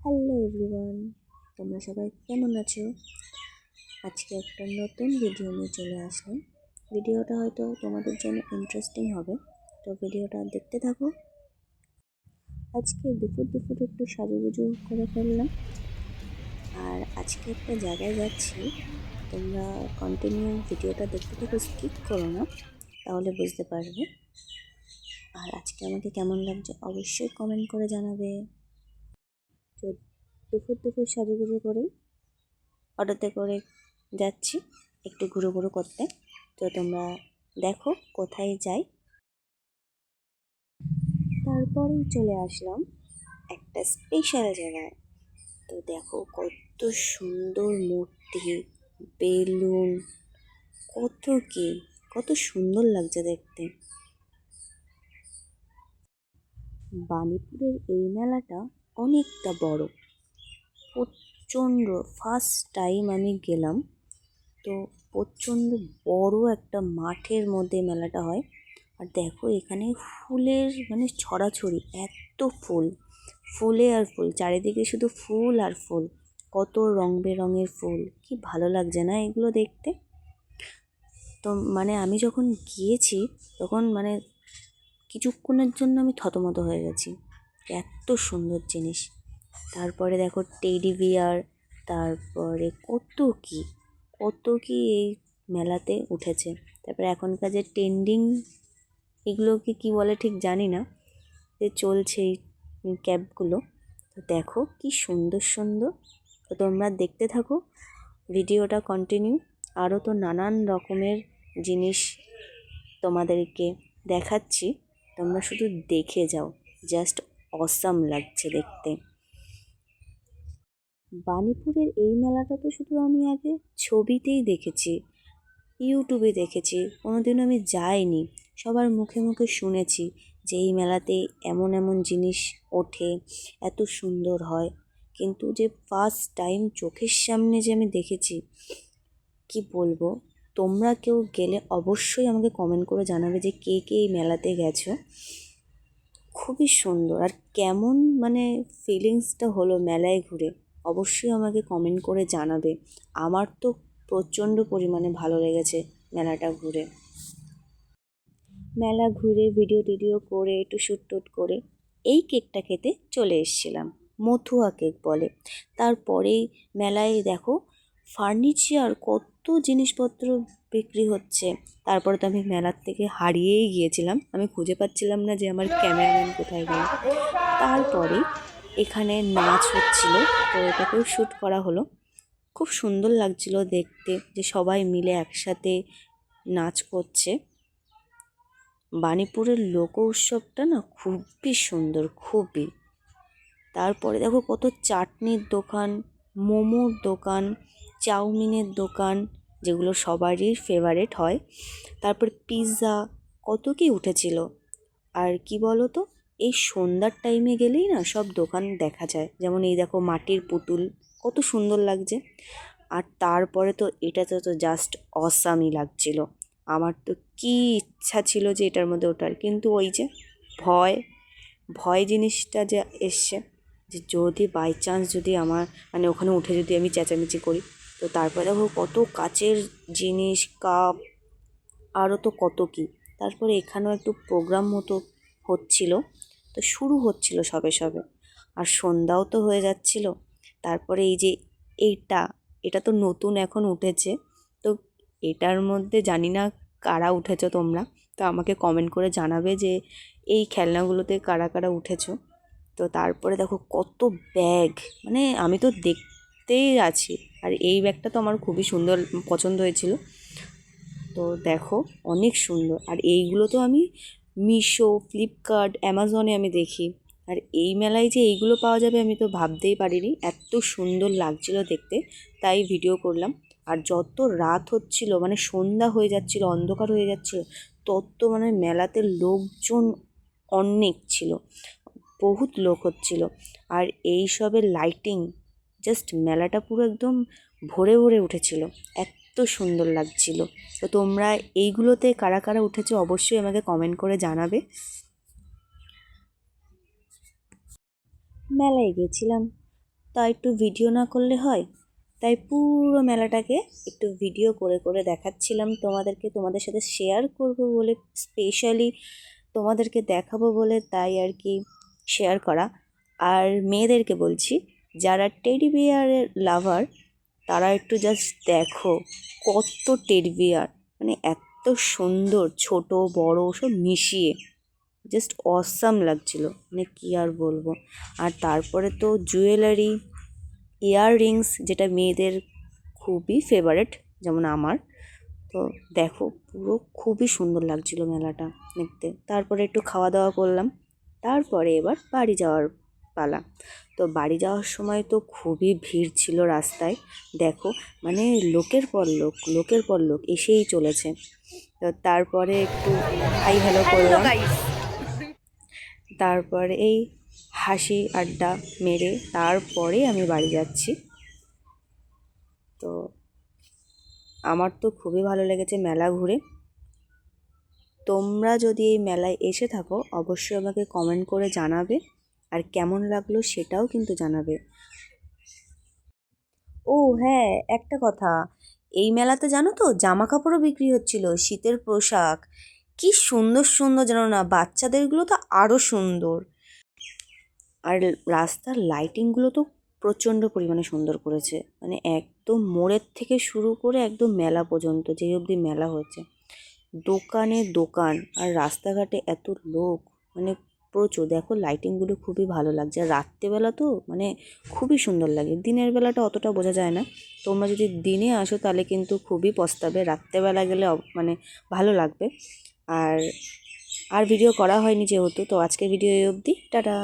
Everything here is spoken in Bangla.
হ্যালো এভরিওয়ান, তোমরা সবাই কেমন আছো? আজকে একটা নতুন ভিডিও নিয়ে চলে আসলাম। ভিডিওটা হয়তো তোমাদের জন্য ইন্টারেস্টিং হবে, তো ভিডিওটা দেখতে থাকো। আজকে দুপুর একটু সাজুগুজু করে ফেললাম, আর আজকে একটা জায়গায় যাচ্ছি। তোমরা কন্টিনিউ ভিডিওটা দেখতে থাকো, স্কিপ করো না, তাহলে বুঝতে পারবে। আর আজকে আমাকে কেমন লাগছে অবশ্যই কমেন্ট করে জানাবে। তো দুপুর সাজুগুজু করেই অটোতে করে যাচ্ছি একটু ঘুরো করতে। তো তোমরা দেখো কোথায় যাই। তারপরেই চলে আসলাম একটা স্পেশাল জায়গায়। তো দেখো কত সুন্দর মূর্তি, বেলুন, কত কি, কত সুন্দর লাগছে দেখতে। বাণীপুরের এই মেলাটা অনেকটা বড়, প্রচণ্ড। ফার্স্ট টাইম আমি গেলাম, তো প্রচণ্ড বড় একটা মাঠের মধ্যে মেলাটা হয়। আর দেখো এখানে ফুলের ছড়াছড়ি, এত ফুল, ফুলে আর ফুল, চারিদিকে শুধু ফুল আর ফুল, কত রং বেরঙের ফুল, কি ভালো লাগছে না এগুলো দেখতে। তো আমি যখন গিয়েছি তখন কিছুক্ষণের জন্য আমি থতমত হয়ে গেছি, এত সুন্দর জিনিস। তারপরে দেখো টেডি বিয়ার, তারপরে কত কি এই মেলাতে উঠেছে। তারপরে এখনকার যে ট্রেন্ডিং, এগুলোকে কি বলে ঠিক জানি না, যে চলছে এই ক্যাবগুলো। তো দেখো কি সুন্দর। তো তোমরা দেখতে থাকো ভিডিওটা কন্টিনিউ। আরও তো নানান রকমের জিনিস তোমাদেরকে দেখাচ্ছি, তোমরা শুধু দেখে যাও, জাস্ট অসাম লাগছে দেখতে। বাণীপুরের এই মেলাটা তো শুধু আমি আগে ছবিতেই দেখেছি, ইউটিউবে দেখেছি, কোনোদিনও আমি যাইনি। সবার মুখে শুনেছি যে এই মেলাতে এমন জিনিস ওঠে, এত সুন্দর হয়, কিন্তু যে ফার্স্ট টাইম চোখের সামনে যে আমি দেখেছি, কি বলবো। তোমরা কেউ গেলে অবশ্যই আমাকে কমেন্ট করে জানাবে যে কে এই মেলাতে গেছো। খুবই সুন্দর। আর কেমন ফিলিংসটা হলো মেলায় ঘুরে, অবশ্যই আমাকে কমেন্ট করে জানাবে। আমার তো প্রচণ্ড পরিমাণে ভালো লেগেছে মেলাটা ঘুরে। মেলা ঘুরে ভিডিও করে একটু শ্যুট করে এই কেকটা খেতে চলে এসেছিলাম, মথুয়া কেক বলে। তারপরেই মেলায় দেখো ফার্নিচার, কত জিনিসপত্র বিক্রি হচ্ছে। তারপরে তো আমি মেলার থেকে হারিয়েই গিয়েছিলাম, আমি খুঁজে পাচ্ছিলাম না যে আমার ক্যামেরাম্যান কোথায় গেল। তারপরে এখানে নাচ হচ্ছিল, তো এটাকেও শ্যুট করা হলো। খুব সুন্দর লাগছিল দেখতে যে সবাই মিলে একসাথে নাচ করছে। বাণীপুরের লোক উৎসবটা না খুবই সুন্দর, খুবই। তারপরে দেখো কত চাটনির দোকান, মোমোর দোকান, চাউমিনের দোকান, যেগুলো সবারই ফেভারেট হয়। তারপর পিৎজা, কত কি উঠেছিল। আর কি বলো তো, এই সন্ধ্যার টাইমে গেলেই না সব দোকান দেখা যায়। যেমন এই দেখো মাটির পুতুল, কত সুন্দর লাগছে। আর তারপরে তো এটা তো জাস্ট অসামই লাগছিল। আমার তো কি ইচ্ছা ছিল যে এটার মধ্যে ওঠার, কিন্তু ওই যে ভয় জিনিসটা যে এসছে, যে যদি বাই চান্স যদি আমার ওখানে উঠে যদি আমি চেঁচামেচি করি। তো তারপরে দেখো কত কাচের জিনিস, কাপ, আরও তো কত কি। তারপরে এখানেও একটু প্রোগ্রাম মতো হচ্ছিল, তো শুরু হচ্ছিল সবে আর সন্ধ্যাও তো হয়ে যাচ্ছিল। তারপরে এই যে এটা তো নতুন এখন উঠেছে, তো এটার মধ্যে জানি না কারা উঠেছো তোমরা, তো আমাকে কমেন্ট করে জানাবে যে এই খেলনাগুলোতে কারা উঠেছো। তো তারপরে দেখো কত ব্যাগ, আমি তো দেখতেই আছি। আর এই ব্যাগটা তো আমার খুবই সুন্দর পছন্দ হয়েছিল। তো দেখো অনেক সুন্দর। আর এইগুলো তো আমি মিশো, ফ্লিপকার্ট, অ্যামাজনে আমি দেখি। আর এই মেলায় যে এইগুলো পাওয়া যাবে আমি তো ভাবতেই পারিনি, এত সুন্দর লাগছিল দেখতে, তাই ভিডিও করলাম। আর যত রাত হচ্ছিল, সন্ধ্যা হয়ে যাচ্ছিল, অন্ধকার হয়ে যাচ্ছিল, তত মেলাতে লোকজন অনেক ছিল, বহুত লোক হচ্ছিল। আর এই সবের লাইটিং, জাস্ট মেলাটা পুরো একদম ভরে উঠেছিল, এত সুন্দর লাগছিল। তো তোমরা এইগুলোতে কারা উঠেছো অবশ্যই আমাকে কমেন্ট করে জানাবে। মেলায় গেছিলাম, তা একটু ভিডিও না করলে হয়, তাই পুরো মেলাটাকে একটু ভিডিও করে করে দেখাচ্ছিলাম তোমাদেরকে, তোমাদের সাথে শেয়ার করব বলে, স্পেশালি তোমাদেরকে দেখাবো বলে তাই আর কি শেয়ার করা। আর মেয়েদেরকে বলছি, যারা টেডি বিয়ারের লাভার তারা একটু জাস্ট দেখো কত টেডি বিয়ার, মানে এত সুন্দর, ছোট বড় সব মিশিয়ে জাস্ট অসাম লাগছিল, মানে কি আর বলবো। আর তারপরে তো জুয়েলারি, ইয়াররিংস, যেটা মেয়েদের খুবই ফেভারেট যেমন আমার, তো দেখো পুরো খুবই সুন্দর লাগছিল মেলাটা দেখতে। তারপরে একটু খাওয়া দাওয়া করলাম, তারপরে এবার বাড়ি যাওয়ার পালা। তো বাড়ি যাওয়ার সময় তো খুবই ভিড় ছিল রাস্তায়, দেখো মানে লোকের পর লোক, লোকের পর লোক এসেই চলেছে। তো তারপরে একটু হাই হ্যালো করলাম, তারপরে এই হাসি আড্ডা মেরে তারপরে আমি বাড়ি যাচ্ছি। তো আমার তো খুবই ভালো লেগেছে মেলা ঘুরে। তোমরা যদি এই মেলায় এসে থাকো অবশ্যই আমাকে কমেন্ট করে জানাবে, আর কেমন লাগলো সেটাও কিন্তু জানাবে। ও হ্যাঁ, একটা কথা, এই মেলাতে জানো তো জামা কাপড়ও বিক্রি হচ্ছিল, শীতের পোশাক, কি সুন্দর সুন্দর জানো না, বাচ্চাদেরগুলো তো আরও সুন্দর। আর রাস্তার লাইটিংগুলো তো প্রচণ্ড পরিমাণে সুন্দর করেছে, মানে একদম মোড়ের থেকে শুরু করে একদম মেলা পর্যন্ত, যেই অবধি মেলা হচ্ছে, দোকানে দোকান আর রাস্তাঘাটে এত লোক, মানে প্রচুর। দেখো লাইটিংগুলো খুবই ভালো লাগছে, আর রাত্রেবেলা তো মানে খুবই সুন্দর লাগে, দিনের বেলাটা অতটা বোঝা যায় না। তোমরা যদি দিনে আসো তাহলে কিন্তু খুবই পস্তাবে, রাত্রেবেলা গেলে মানে ভালো লাগবে। আর আর ভিডিও করা হয়নি যেহেতু, তো আজকে ভিডিও এই অবধি, টাটা।